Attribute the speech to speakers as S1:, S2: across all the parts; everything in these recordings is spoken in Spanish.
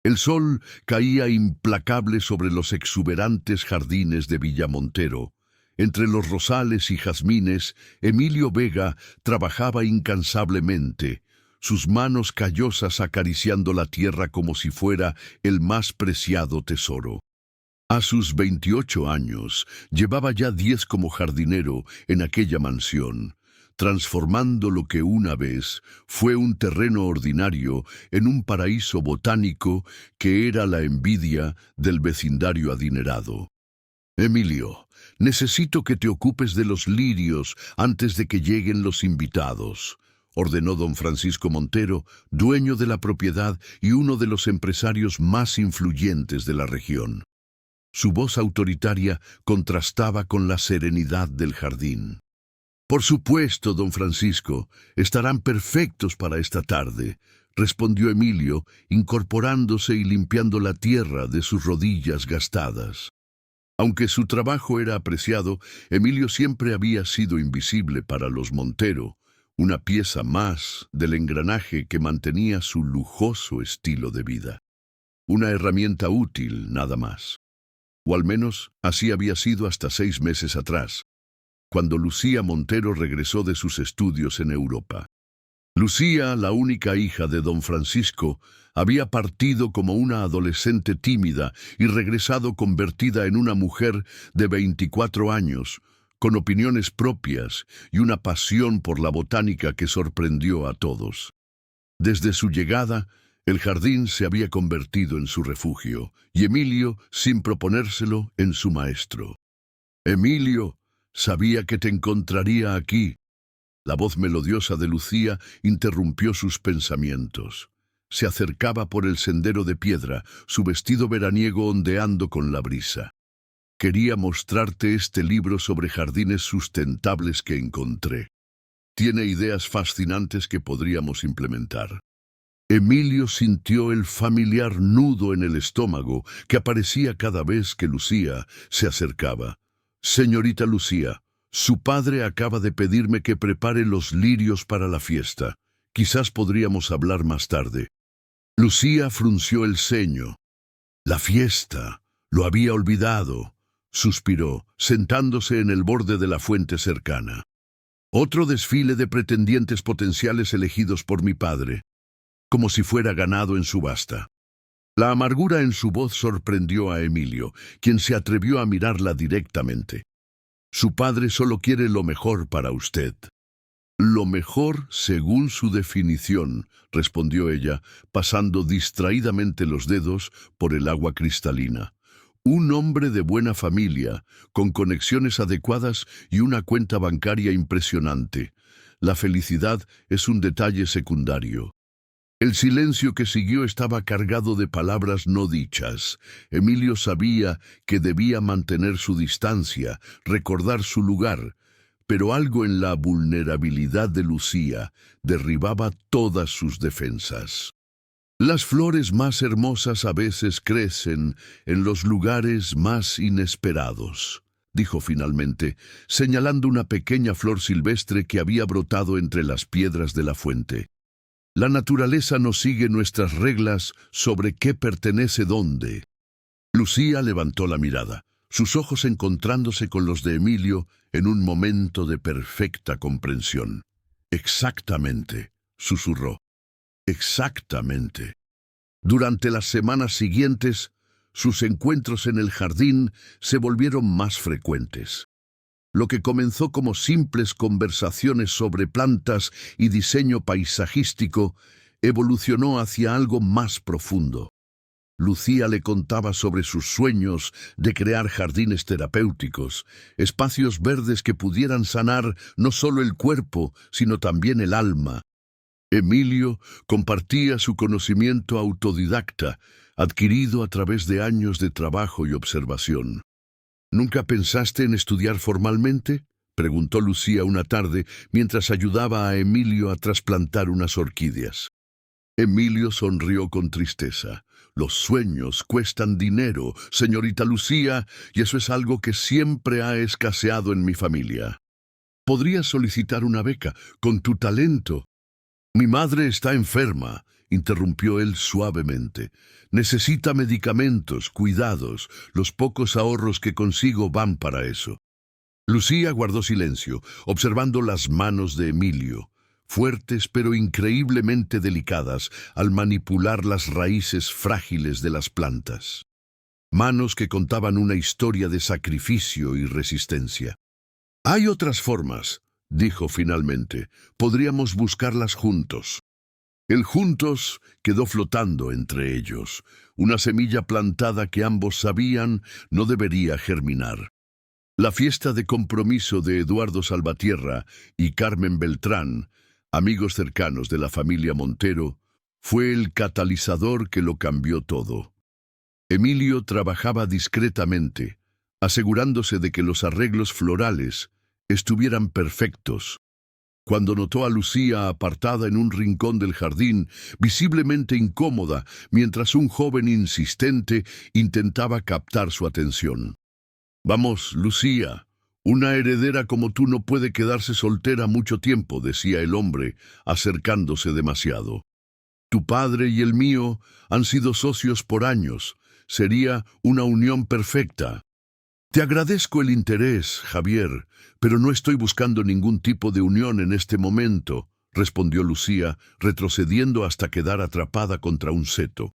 S1: El sol caía implacable sobre los exuberantes jardines de Villamontero. Entre los rosales y jazmines, Emilio Vega trabajaba incansablemente, sus manos callosas acariciando la tierra como si fuera el más preciado tesoro. A sus 28 años, llevaba ya 10 como jardinero en aquella mansión, transformando lo que una vez fue un terreno ordinario en un paraíso botánico que era la envidia del vecindario adinerado. Emilio, necesito que te ocupes de los lirios antes de que lleguen los invitados, ordenó don Francisco Montero, dueño de la propiedad y uno de los empresarios más influyentes de la región. Su voz autoritaria contrastaba con la serenidad del jardín. «Por supuesto, don Francisco, estarán perfectos para esta tarde», respondió Emilio, incorporándose y limpiando la tierra de sus rodillas gastadas. Aunque su trabajo era apreciado, Emilio siempre había sido invisible para los Montero, una pieza más del engranaje que mantenía su lujoso estilo de vida. Una herramienta útil, nada más. O al menos así había sido hasta 6 meses atrás, cuando Lucía Montero regresó de sus estudios en Europa. Lucía, la única hija de don Francisco, había partido como una adolescente tímida y regresado convertida en una mujer de 24 años, con opiniones propias y una pasión por la botánica que sorprendió a todos. Desde su llegada, el jardín se había convertido en su refugio, y Emilio, sin proponérselo, en su maestro. «Emilio, sabía que te encontraría aquí». La voz melodiosa de Lucía interrumpió sus pensamientos. Se acercaba por el sendero de piedra, su vestido veraniego ondeando con la brisa. «Quería mostrarte este libro sobre jardines sustentables que encontré. Tiene ideas fascinantes que podríamos implementar». Emilio sintió el familiar nudo en el estómago que aparecía cada vez que Lucía se acercaba. «Señorita Lucía, su padre acaba de pedirme que prepare los lirios para la fiesta. Quizás podríamos hablar más tarde». Lucía frunció el ceño. «La fiesta. Lo había olvidado», suspiró, sentándose en el borde de la fuente cercana. «Otro desfile de pretendientes potenciales elegidos por mi padre, como si fuera ganado en subasta». La amargura en su voz sorprendió a Emilio, quien se atrevió a mirarla directamente. «Su padre solo quiere lo mejor para usted». «Lo mejor según su definición», respondió ella, pasando distraídamente los dedos por el agua cristalina. «Un hombre de buena familia, con conexiones adecuadas y una cuenta bancaria impresionante. La felicidad es un detalle secundario». El silencio que siguió estaba cargado de palabras no dichas. Emilio sabía que debía mantener su distancia, recordar su lugar, pero algo en la vulnerabilidad de Lucía derribaba todas sus defensas. «Las flores más hermosas a veces crecen en los lugares más inesperados», dijo finalmente, señalando una pequeña flor silvestre que había brotado entre las piedras de la fuente. «La naturaleza no sigue nuestras reglas sobre qué pertenece dónde». Lucía levantó la mirada, sus ojos encontrándose con los de Emilio en un momento de perfecta comprensión. «Exactamente», susurró. «Exactamente». Durante las semanas siguientes, sus encuentros en el jardín se volvieron más frecuentes. Lo que comenzó como simples conversaciones sobre plantas y diseño paisajístico evolucionó hacia algo más profundo. Lucía le contaba sobre sus sueños de crear jardines terapéuticos, espacios verdes que pudieran sanar no solo el cuerpo, sino también el alma. Emilio compartía su conocimiento autodidacta, adquirido a través de años de trabajo y observación. «¿Nunca pensaste en estudiar formalmente?», preguntó Lucía una tarde mientras ayudaba a Emilio a trasplantar unas orquídeas. Emilio sonrió con tristeza. «Los sueños cuestan dinero, señorita Lucía, y eso es algo que siempre ha escaseado en mi familia. Podrías solicitar una beca con tu talento». «Mi madre está enferma interrumpió él suavemente. Necesita medicamentos, cuidados. Los pocos ahorros que consigo van para eso. Lucía guardó silencio, observando las manos de Emilio, fuertes pero increíblemente delicadas al manipular las raíces frágiles de las plantas. Manos que contaban una historia de sacrificio y resistencia. «Hay otras formas», dijo finalmente. «Podríamos buscarlas juntos». El juntos quedó flotando entre ellos, una semilla plantada que ambos sabían no debería germinar. La fiesta de compromiso de Eduardo Salvatierra y Carmen Beltrán, amigos cercanos de la familia Montero, fue el catalizador que lo cambió todo. Emilio trabajaba discretamente, asegurándose de que los arreglos florales estuvieran perfectos. Cuando notó a Lucía apartada en un rincón del jardín, visiblemente incómoda, mientras un joven insistente intentaba captar su atención. «Vamos, Lucía, una heredera como tú no puede quedarse soltera mucho tiempo», decía el hombre, acercándose demasiado. «Tu padre y el mío han sido socios por años. Sería una unión perfecta». «Te agradezco el interés, Javier, pero no estoy buscando ningún tipo de unión en este momento», respondió Lucía, retrocediendo hasta quedar atrapada contra un seto.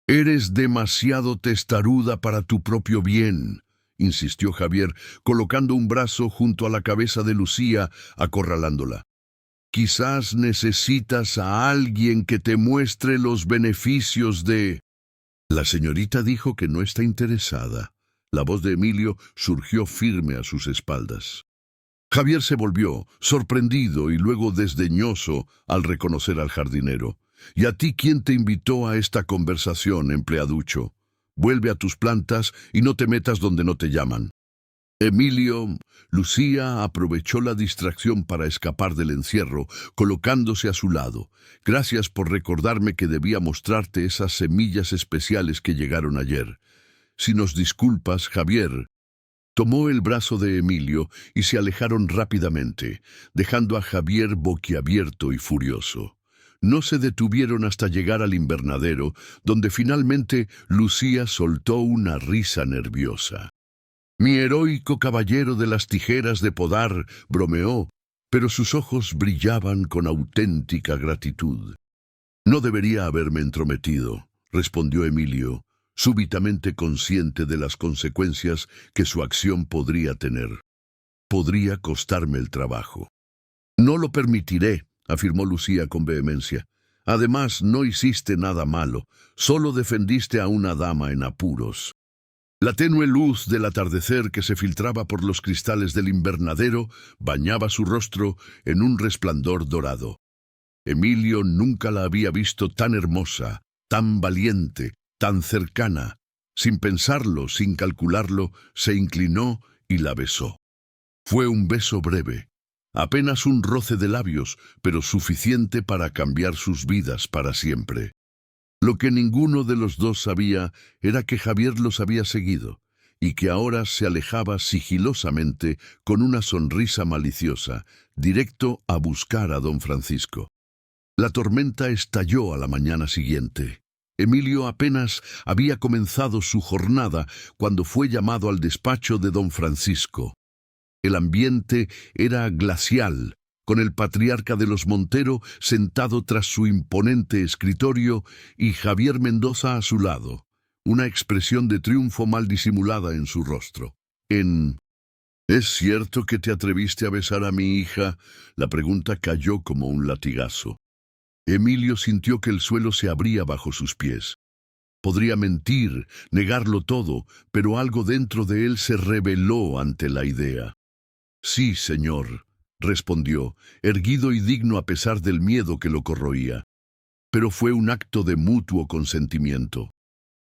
S1: «Eres demasiado testaruda para tu propio bien», insistió Javier, colocando un brazo junto a la cabeza de Lucía, acorralándola. «Quizás necesitas a alguien que te muestre los beneficios de...» La señorita dijo que no está interesada. La voz de Emilio surgió firme a sus espaldas. Javier se volvió, sorprendido y luego desdeñoso al reconocer al jardinero. «¿Y a ti quién te invitó a esta conversación, empleaducho? Vuelve a tus plantas y no te metas donde no te llaman». Lucía aprovechó la distracción para escapar del encierro, colocándose a su lado. «Gracias por recordarme que debía mostrarte esas semillas especiales que llegaron ayer. Si nos disculpas, Javier». Tomó el brazo de Emilio y se alejaron rápidamente, dejando a Javier boquiabierto y furioso. No se detuvieron hasta llegar al invernadero, donde finalmente Lucía soltó una risa nerviosa. «Mi heroico caballero de las tijeras de podar», bromeó, pero sus ojos brillaban con auténtica gratitud. «No debería haberme entrometido», respondió Emilio, súbitamente consciente de las consecuencias que su acción podría tener. «Podría costarme el trabajo». «No lo permitiré», afirmó Lucía con vehemencia. «Además, no hiciste nada malo, solo defendiste a una dama en apuros». La tenue luz del atardecer que se filtraba por los cristales del invernadero bañaba su rostro en un resplandor dorado. Emilio nunca la había visto tan hermosa, tan valiente, tan cercana. Sin pensarlo, sin calcularlo, se inclinó y la besó. Fue un beso breve, apenas un roce de labios, pero suficiente para cambiar sus vidas para siempre. Lo que ninguno de los dos sabía era que Javier los había seguido y que ahora se alejaba sigilosamente con una sonrisa maliciosa, directo a buscar a don Francisco. La tormenta estalló a la mañana siguiente. Emilio apenas había comenzado su jornada cuando fue llamado al despacho de don Francisco. El ambiente era glacial, con el patriarca de los Montero sentado tras su imponente escritorio y Javier Mendoza a su lado, una expresión de triunfo mal disimulada en su rostro. «¿Es cierto que te atreviste a besar a mi hija?», la pregunta cayó como un latigazo. Emilio sintió que el suelo se abría bajo sus pies. Podría mentir, negarlo todo, pero algo dentro de él se rebeló ante la idea. «Sí, señor», respondió, erguido y digno a pesar del miedo que lo corroía. Pero fue un acto de mutuo consentimiento.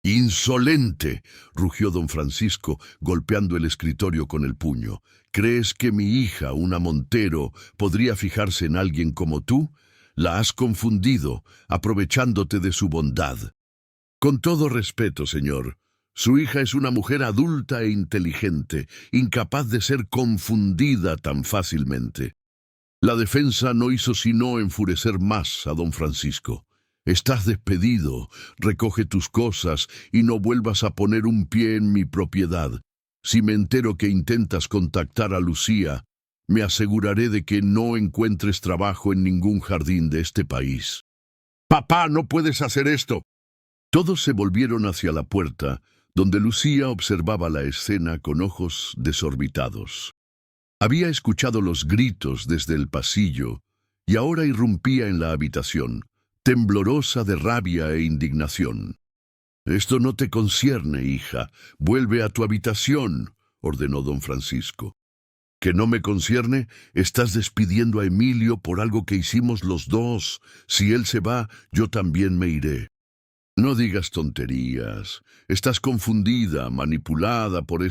S1: «¡Insolente!», rugió don Francisco, golpeando el escritorio con el puño. «¿Crees que mi hija, una Montero, podría fijarse en alguien como tú? La has confundido, aprovechándote de su bondad». «Con todo respeto, señor, su hija es una mujer adulta e inteligente, incapaz de ser confundida tan fácilmente». La defensa no hizo sino enfurecer más a don Francisco. Estás despedido, recoge tus cosas y no vuelvas a poner un pie en mi propiedad. Si me entero que intentas contactar a Lucía, me aseguraré de que no encuentres trabajo en ningún jardín de este país. ¡Papá, no puedes hacer esto! Todos se volvieron hacia la puerta, donde Lucía observaba la escena con ojos desorbitados. Había escuchado los gritos desde el pasillo y ahora irrumpía en la habitación, temblorosa de rabia e indignación. «Esto no te concierne, hija. Vuelve a tu habitación», ordenó don Francisco. «¿Que no me concierne? Estás despidiendo a Emilio por algo que hicimos los dos. Si él se va, yo también me iré». «No digas tonterías. Estás confundida, manipulada por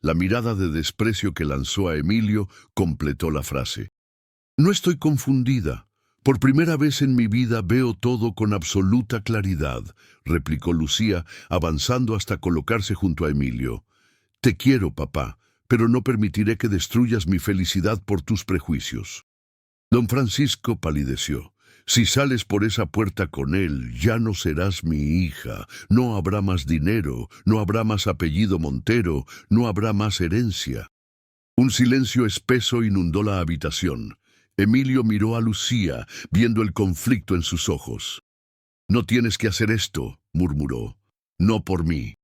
S1: La mirada de desprecio que lanzó a Emilio completó la frase. «No estoy confundida. Por primera vez en mi vida veo todo con absoluta claridad», replicó Lucía, avanzando hasta colocarse junto a Emilio. «Te quiero, papá, pero no permitiré que destruyas mi felicidad por tus prejuicios». Don Francisco palideció. «Si sales por esa puerta con él, ya no serás mi hija, no habrá más dinero, no habrá más apellido Montero, no habrá más herencia». Un silencio espeso inundó la habitación. Emilio miró a Lucía, viendo el conflicto en sus ojos. «No tienes que hacer esto», murmuró. «No por mí».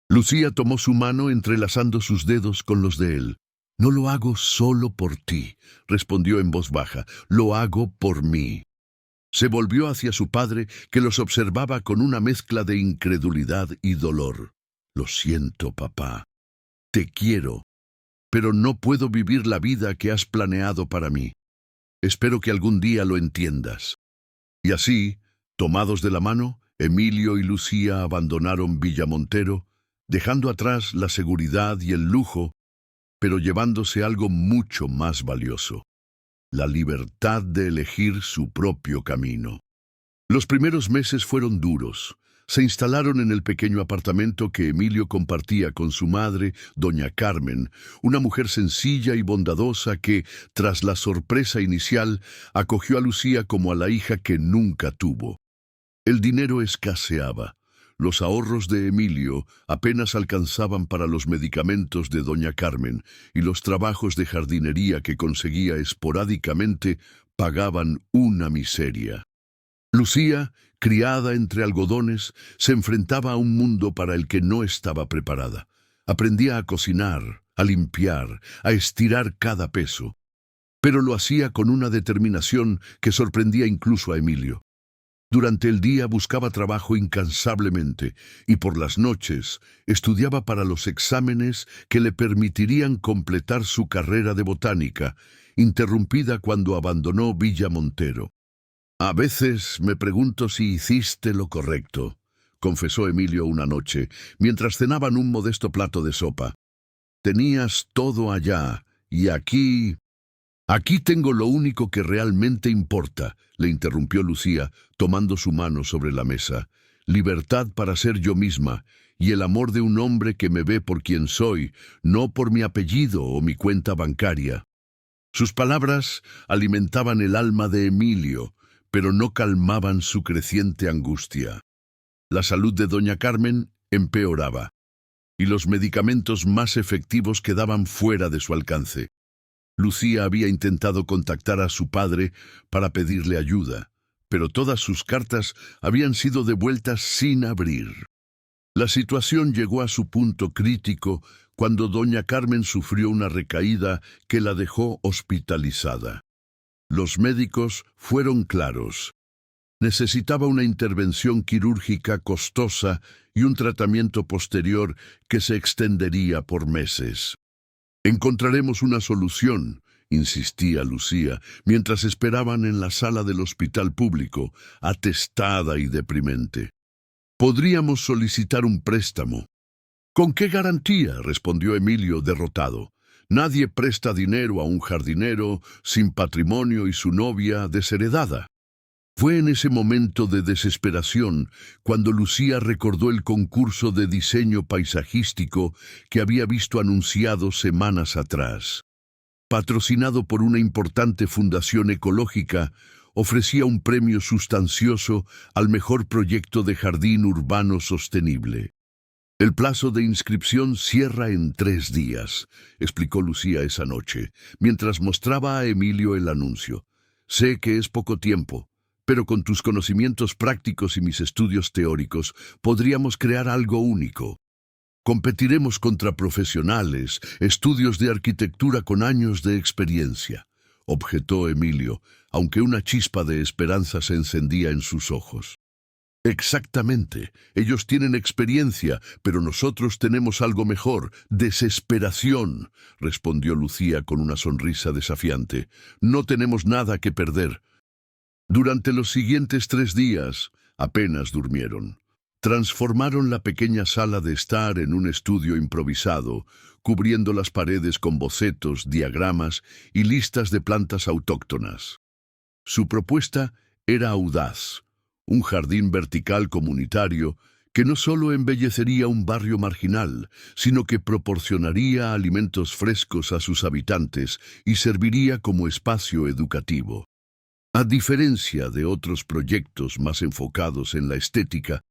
S1: Lucía tomó su mano entrelazando sus dedos con los de él. «No lo hago solo por ti», respondió en voz baja. «Lo hago por mí». Se volvió hacia su padre, que los observaba con una mezcla de incredulidad y dolor. «Lo siento, papá. Te quiero, pero no puedo vivir la vida que has planeado para mí. Espero que algún día lo entiendas». Y así, tomados de la mano, Emilio y Lucía abandonaron Villamontero, dejando atrás la seguridad y el lujo, pero llevándose algo mucho más valioso: la libertad de elegir su propio camino. Los primeros meses fueron duros. Se instalaron en el pequeño apartamento que Emilio compartía con su madre, doña Carmen, una mujer sencilla y bondadosa que, tras la sorpresa inicial, acogió a Lucía como a la hija que nunca tuvo. El dinero escaseaba. Los ahorros de Emilio apenas alcanzaban para los medicamentos de doña Carmen, y los trabajos de jardinería que conseguía esporádicamente pagaban una miseria. Lucía, criada entre algodones, se enfrentaba a un mundo para el que no estaba preparada. Aprendía a cocinar, a limpiar, a estirar cada peso. Pero lo hacía con una determinación que sorprendía incluso a Emilio. Durante el día buscaba trabajo incansablemente y por las noches estudiaba para los exámenes que le permitirían completar su carrera de botánica, interrumpida cuando abandonó Villamontero. «A veces me pregunto si hiciste lo correcto», confesó Emilio una noche, mientras cenaban un modesto plato de sopa. «Tenías todo allá, y aquí...» «Aquí tengo lo único que realmente importa», le interrumpió Lucía, tomando su mano sobre la mesa. «Libertad para ser yo misma, y el amor de un hombre que me ve por quien soy, no por mi apellido o mi cuenta bancaria». Sus palabras alimentaban el alma de Emilio, pero no calmaban su creciente angustia. La salud de doña Carmen empeoraba, y los medicamentos más efectivos quedaban fuera de su alcance. Lucía había intentado contactar a su padre para pedirle ayuda, pero todas sus cartas habían sido devueltas sin abrir. La situación llegó a su punto crítico cuando doña Carmen sufrió una recaída que la dejó hospitalizada. Los médicos fueron claros. Necesitaba una intervención quirúrgica costosa y un tratamiento posterior que se extendería por meses. «Encontraremos una solución», insistía Lucía, mientras esperaban en la sala del hospital público, atestada y deprimente. «Podríamos solicitar un préstamo». «¿Con qué garantía?», respondió Emilio derrotado. «Nadie presta dinero a un jardinero sin patrimonio y su novia desheredada». Fue en ese momento de desesperación cuando Lucía recordó el concurso de diseño paisajístico que había visto anunciado semanas atrás. Patrocinado por una importante fundación ecológica, ofrecía un premio sustancioso al mejor proyecto de jardín urbano sostenible. El plazo de inscripción cierra en 3 días, explicó Lucía esa noche, mientras mostraba a Emilio el anuncio. Sé que es poco tiempo, pero con tus conocimientos prácticos y mis estudios teóricos podríamos crear algo único. Competiremos contra profesionales, estudios de arquitectura con años de experiencia, objetó Emilio, aunque una chispa de esperanza se encendía en sus ojos. Exactamente, ellos tienen experiencia, pero nosotros tenemos algo mejor, desesperación, respondió Lucía con una sonrisa desafiante. No tenemos nada que perder. Durante los siguientes 3 días, apenas durmieron. Transformaron la pequeña sala de estar en un estudio improvisado, cubriendo las paredes con bocetos, diagramas y listas de plantas autóctonas. Su propuesta era audaz. Un jardín vertical comunitario que no solo embellecería un barrio marginal, sino que proporcionaría alimentos frescos a sus habitantes y serviría como espacio educativo. A diferencia de otros proyectos más enfocados en la estética,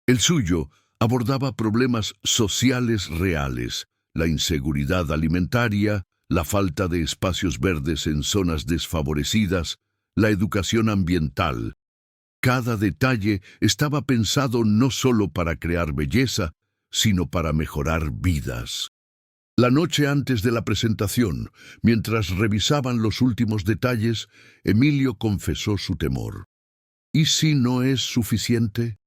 S1: el suyo abordaba problemas sociales reales, la inseguridad alimentaria, la falta de espacios verdes en zonas desfavorecidas, la educación ambiental. Cada detalle estaba pensado no solo para crear belleza, sino para mejorar vidas. La noche antes de la presentación, mientras revisaban los últimos detalles, Emilio confesó su temor. ¿Y si no es suficiente?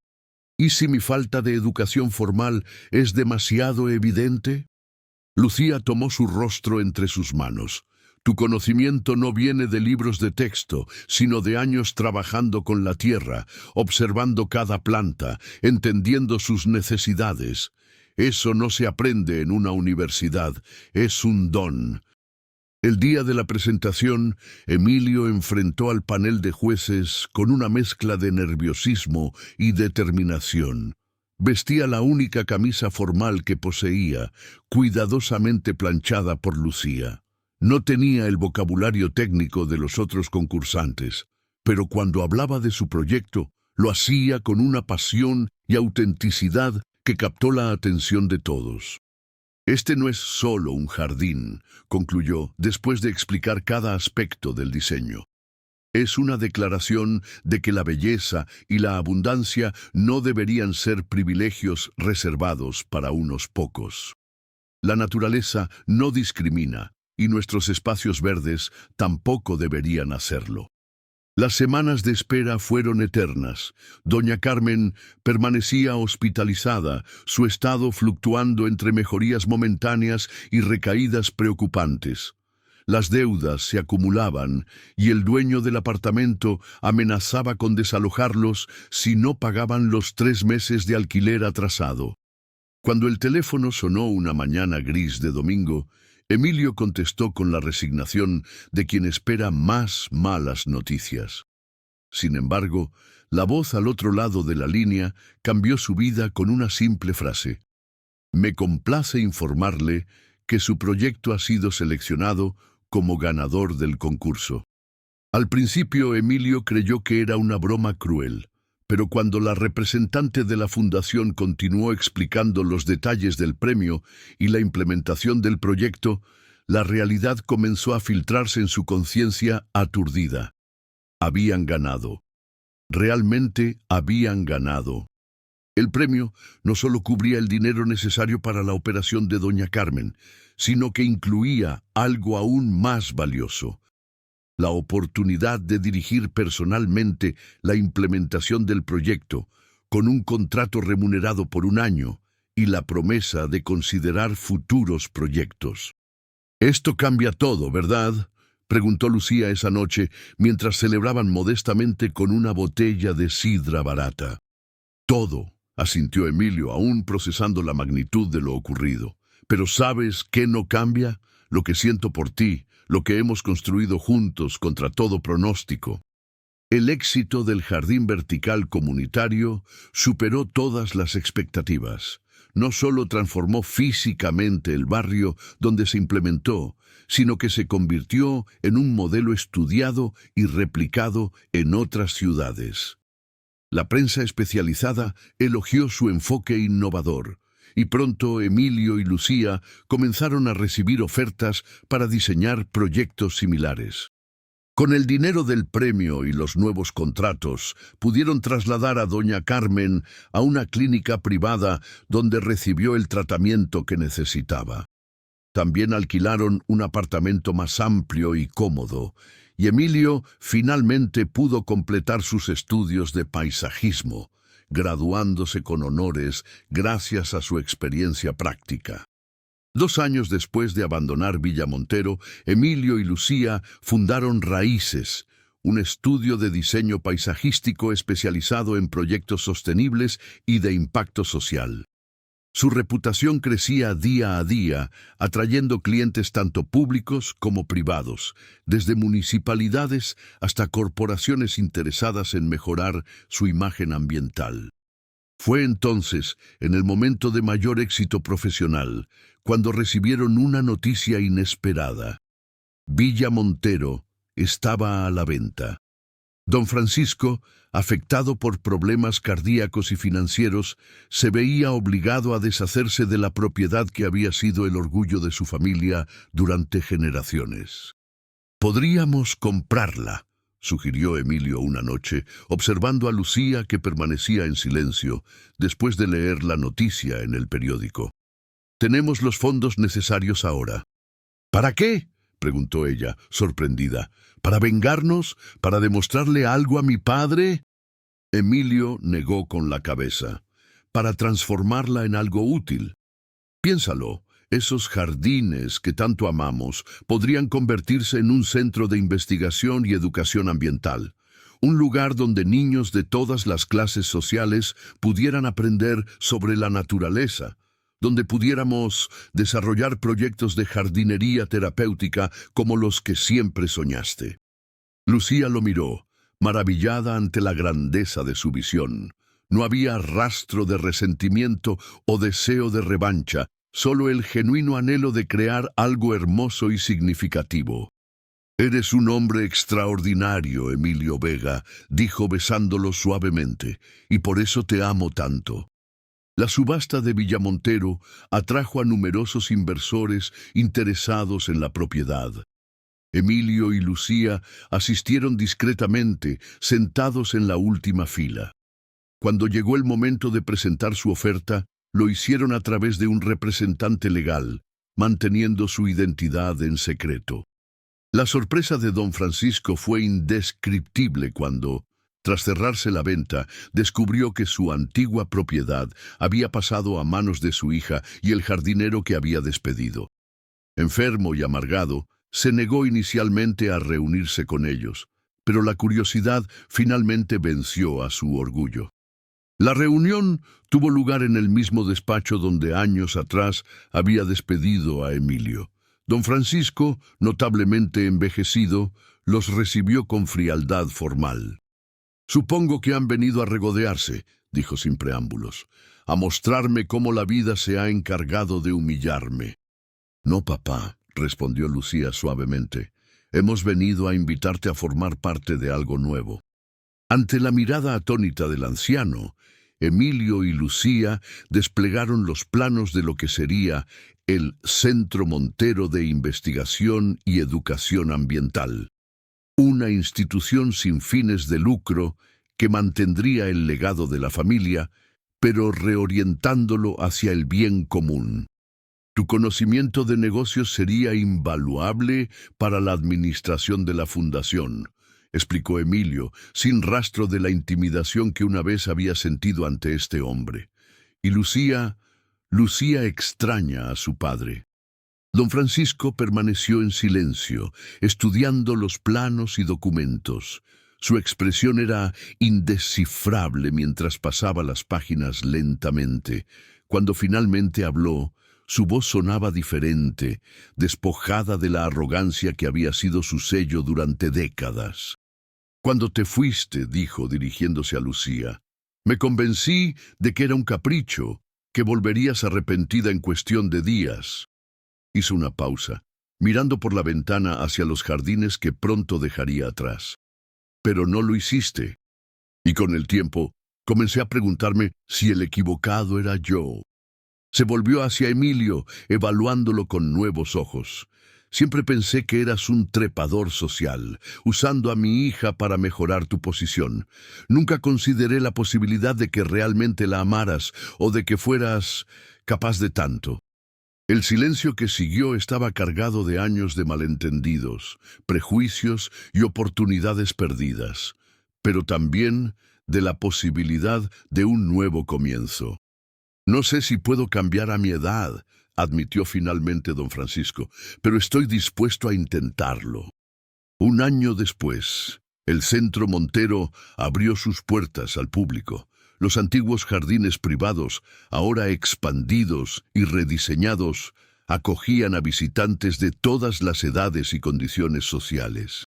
S1: ¿Y si mi falta de educación formal es demasiado evidente? Lucía tomó su rostro entre sus manos. Tu conocimiento no viene de libros de texto, sino de años trabajando con la tierra, observando cada planta, entendiendo sus necesidades. Eso no se aprende en una universidad, es un don. El día de la presentación, Emilio enfrentó al panel de jueces con una mezcla de nerviosismo y determinación. Vestía la única camisa formal que poseía, cuidadosamente planchada por Lucía. No tenía el vocabulario técnico de los otros concursantes, pero cuando hablaba de su proyecto, lo hacía con una pasión y autenticidad que captó la atención de todos. Este no es solo un jardín, concluyó después de explicar cada aspecto del diseño. Es una declaración de que la belleza y la abundancia no deberían ser privilegios reservados para unos pocos. La naturaleza no discrimina, y nuestros espacios verdes tampoco deberían hacerlo. Las semanas de espera fueron eternas. Doña Carmen permanecía hospitalizada, su estado fluctuando entre mejorías momentáneas y recaídas preocupantes. Las deudas se acumulaban y el dueño del apartamento amenazaba con desalojarlos si no pagaban los 3 meses de alquiler atrasado. Cuando el teléfono sonó una mañana gris de domingo, Emilio contestó con la resignación de quien espera más malas noticias. Sin embargo, la voz al otro lado de la línea cambió su vida con una simple frase. Me complace informarle que su proyecto ha sido seleccionado como ganador del concurso. Al principio Emilio creyó que era una broma cruel, pero cuando la representante de la fundación continuó explicando los detalles del premio y la implementación del proyecto, la realidad comenzó a filtrarse en su conciencia aturdida. Habían ganado. Realmente habían ganado. El premio no solo cubría el dinero necesario para la operación de Doña Carmen, sino que incluía algo aún más valioso: la oportunidad de dirigir personalmente la implementación del proyecto, con un contrato remunerado por 1 año y la promesa de considerar futuros proyectos. «Esto cambia todo, ¿verdad?», preguntó Lucía esa noche, mientras celebraban modestamente con una botella de sidra barata. «Todo», asintió Emilio, aún procesando la magnitud de lo ocurrido. «Pero ¿sabes qué no cambia? Lo que siento por ti, lo que hemos construido juntos contra todo pronóstico». El éxito del jardín vertical comunitario superó todas las expectativas. No solo transformó físicamente el barrio donde se implementó, sino que se convirtió en un modelo estudiado y replicado en otras ciudades. La prensa especializada elogió su enfoque innovador, y pronto Emilio y Lucía comenzaron a recibir ofertas para diseñar proyectos similares. Con el dinero del premio y los nuevos contratos, pudieron trasladar a doña Carmen a una clínica privada donde recibió el tratamiento que necesitaba. También alquilaron un apartamento más amplio y cómodo, y Emilio finalmente pudo completar sus estudios de paisajismo, graduándose con honores gracias a su experiencia práctica. 2 años después de abandonar Villamontero, Emilio y Lucía fundaron Raíces, un estudio de diseño paisajístico especializado en proyectos sostenibles y de impacto social. Su reputación crecía día a día, atrayendo clientes tanto públicos como privados, desde municipalidades hasta corporaciones interesadas en mejorar su imagen ambiental. Fue entonces, en el momento de mayor éxito profesional, cuando recibieron una noticia inesperada. Villamontero estaba a la venta. Don Francisco, afectado por problemas cardíacos y financieros, se veía obligado a deshacerse de la propiedad que había sido el orgullo de su familia durante generaciones. «Podríamos comprarla», sugirió Emilio una noche, observando a Lucía que permanecía en silencio, después de leer la noticia en el periódico. «Tenemos los fondos necesarios ahora». «¿Para qué?», preguntó ella, sorprendida. «¿Para vengarnos? ¿Para demostrarle algo a mi padre?». Emilio negó con la cabeza. «Para transformarla en algo útil. Piénsalo. Esos jardines que tanto amamos podrían convertirse en un centro de investigación y educación ambiental, un lugar donde niños de todas las clases sociales pudieran aprender sobre la naturaleza, donde pudiéramos desarrollar proyectos de jardinería terapéutica como los que siempre soñaste». Lucía lo miró, maravillada ante la grandeza de su visión. No había rastro de resentimiento o deseo de revancha, solo el genuino anhelo de crear algo hermoso y significativo. «Eres un hombre extraordinario, Emilio Vega», dijo besándolo suavemente, «y por eso te amo tanto». La subasta de Villamontero atrajo a numerosos inversores interesados en la propiedad. Emilio y Lucía asistieron discretamente, sentados en la última fila. Cuando llegó el momento de presentar su oferta, lo hicieron a través de un representante legal, manteniendo su identidad en secreto. La sorpresa de don Francisco fue indescriptible cuando, tras cerrarse la venta, descubrió que su antigua propiedad había pasado a manos de su hija y el jardinero que había despedido. Enfermo y amargado, se negó inicialmente a reunirse con ellos, pero la curiosidad finalmente venció a su orgullo. La reunión tuvo lugar en el mismo despacho donde años atrás había despedido a Emilio. Don Francisco, notablemente envejecido, los recibió con frialdad formal. «Supongo que han venido a regodearse», dijo sin preámbulos, «a mostrarme cómo la vida se ha encargado de humillarme». «No, papá», respondió Lucía suavemente, «hemos venido a invitarte a formar parte de algo nuevo». Ante la mirada atónita del anciano, Emilio y Lucía desplegaron los planos de lo que sería el Centro Montero de Investigación y Educación Ambiental, una institución sin fines de lucro que mantendría el legado de la familia, pero reorientándolo hacia el bien común. «Tu conocimiento de negocios sería invaluable para la administración de la fundación», explicó Emilio, sin rastro de la intimidación que una vez había sentido ante este hombre. Y Lucía extraña a su padre. Don Francisco permaneció en silencio, estudiando los planos y documentos. Su expresión era indescifrable mientras pasaba las páginas lentamente. Cuando finalmente habló, su voz sonaba diferente, despojada de la arrogancia que había sido su sello durante décadas. Cuando te fuiste, dijo, dirigiéndose a Lucía, me convencí de que era un capricho, que volverías arrepentida en cuestión de días. Hizo una pausa, mirando por la ventana hacia los jardines que pronto dejaría atrás. Pero no lo hiciste. Y con el tiempo, comencé a preguntarme si el equivocado era yo. Se volvió hacia Emilio, evaluándolo con nuevos ojos. Siempre pensé que eras un trepador social, usando a mi hija para mejorar tu posición. Nunca consideré la posibilidad de que realmente la amaras o de que fueras capaz de tanto. El silencio que siguió estaba cargado de años de malentendidos, prejuicios y oportunidades perdidas, pero también de la posibilidad de un nuevo comienzo. No sé si puedo cambiar a mi edad, admitió finalmente don Francisco, pero estoy dispuesto a intentarlo. Un año después, el Centro Montero abrió sus puertas al público. Los antiguos jardines privados, ahora expandidos y rediseñados, acogían a visitantes de todas las edades y condiciones sociales.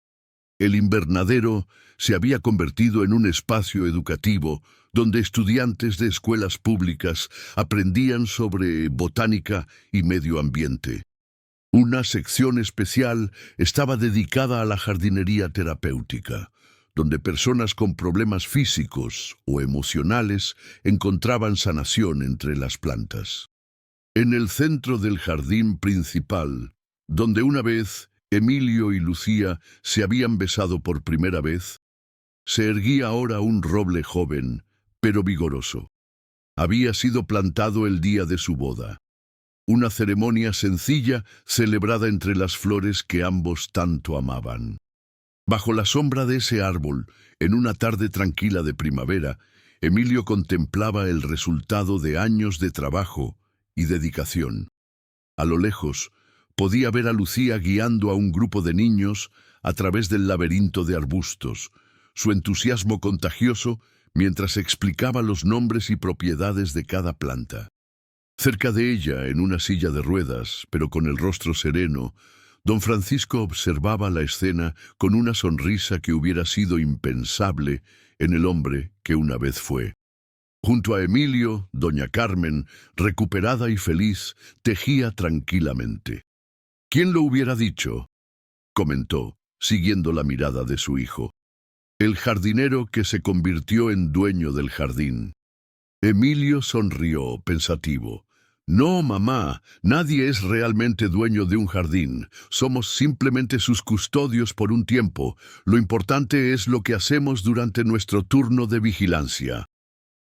S1: El invernadero se había convertido en un espacio educativo donde estudiantes de escuelas públicas aprendían sobre botánica y medio ambiente. Una sección especial estaba dedicada a la jardinería terapéutica, donde personas con problemas físicos o emocionales encontraban sanación entre las plantas. En el centro del jardín principal, donde una vez Emilio y Lucía se habían besado por primera vez, se erguía ahora un roble joven, pero vigoroso. Había sido plantado el día de su boda. Una ceremonia sencilla celebrada entre las flores que ambos tanto amaban. Bajo la sombra de ese árbol, en una tarde tranquila de primavera, Emilio contemplaba el resultado de años de trabajo y dedicación. A lo lejos, podía ver a Lucía guiando a un grupo de niños a través del laberinto de arbustos, su entusiasmo contagioso mientras explicaba los nombres y propiedades de cada planta. Cerca de ella, en una silla de ruedas, pero con el rostro sereno, don Francisco observaba la escena con una sonrisa que hubiera sido impensable en el hombre que una vez fue. Junto a Emilio, doña Carmen, recuperada y feliz, tejía tranquilamente. «¿Quién lo hubiera dicho?», comentó, siguiendo la mirada de su hijo. «El jardinero que se convirtió en dueño del jardín». Emilio sonrió, pensativo. «No, mamá, nadie es realmente dueño de un jardín. Somos simplemente sus custodios por un tiempo. Lo importante es lo que hacemos durante nuestro turno de vigilancia».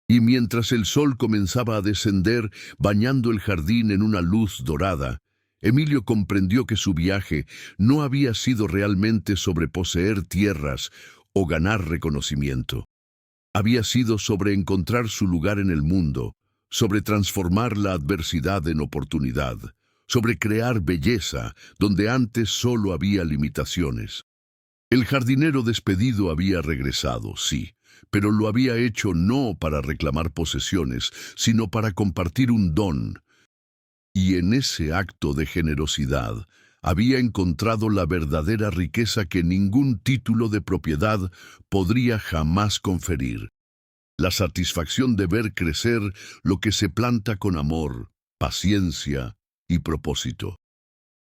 S1: Y mientras el sol comenzaba a descender, bañando el jardín en una luz dorada, Emilio comprendió que su viaje no había sido realmente sobre poseer tierras o ganar reconocimiento. Había sido sobre encontrar su lugar en el mundo, sobre transformar la adversidad en oportunidad, sobre crear belleza donde antes solo había limitaciones. El jardinero despedido había regresado, sí, pero lo había hecho no para reclamar posesiones, sino para compartir un don. Y en ese acto de generosidad había encontrado la verdadera riqueza que ningún título de propiedad podría jamás conferir. La satisfacción de ver crecer lo que se planta con amor, paciencia y propósito.